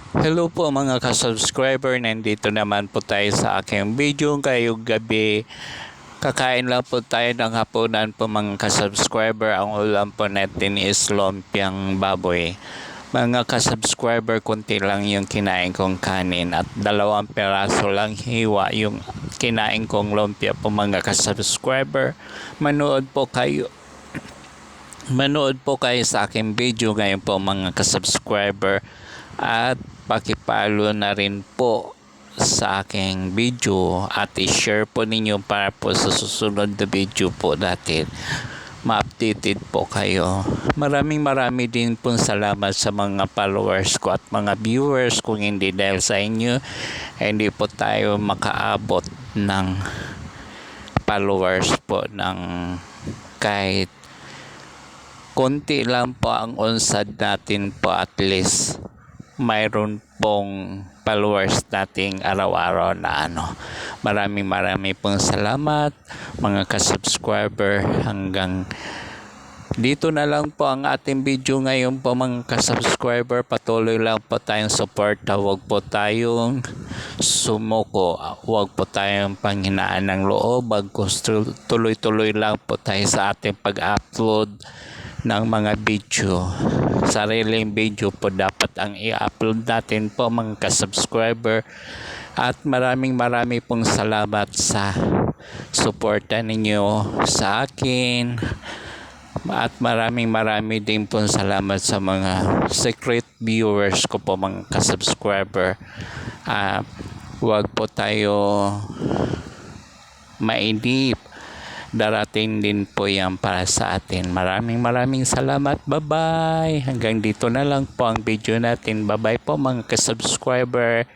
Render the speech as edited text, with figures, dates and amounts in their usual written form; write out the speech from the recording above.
Hello po mga ka-subscriber, nandito naman po tayo sa aking video ngayong gabi. Kakain lang po tayo ng hapunan po mga ka-subscriber. Ang ulam po natin is lumpiang baboy. Mga ka-subscriber, konti lang yung kinain kong kanin at 2 peraso lang hiwa yung kinain kong lumpia po mga ka-subscriber. Manood po kayo sa aking video ngayon po mga ka-subscriber at pakipalo na rin po sa aking video at i-share po ninyo para po sa susunod na video po natin ma-updated po kayo. Maraming din po salamat sa mga followers ko at mga viewers. Kung hindi dahil sa inyo, hindi po tayo makaabot ng followers po ng kahit konti lang po ang unsad natin po, at least mayroon pong followers nating araw-araw na Maraming pong salamat mga ka-subscriber. Hanggang dito na lang po ang ating video ngayon po mga ka-subscriber. Patuloy lang po tayong suporta. Huwag po tayong sumuko. Huwag po tayong panghinaan ng loob. Tuloy-tuloy lang po tayo sa ating pag-upload ng mga video. Sariling video po dapat ang i-upload natin po mga ka-subscriber. At maraming pong salamat sa suporta ninyo sa akin. At maraming din pong salamat sa mga secret viewers ko po mga ka-subscriber. Huwag po tayo mainip. Darating din po yan para sa atin. Maraming salamat. Bye-bye. Hanggang dito na lang po ang video natin. Bye-bye po mga ka-subscriber.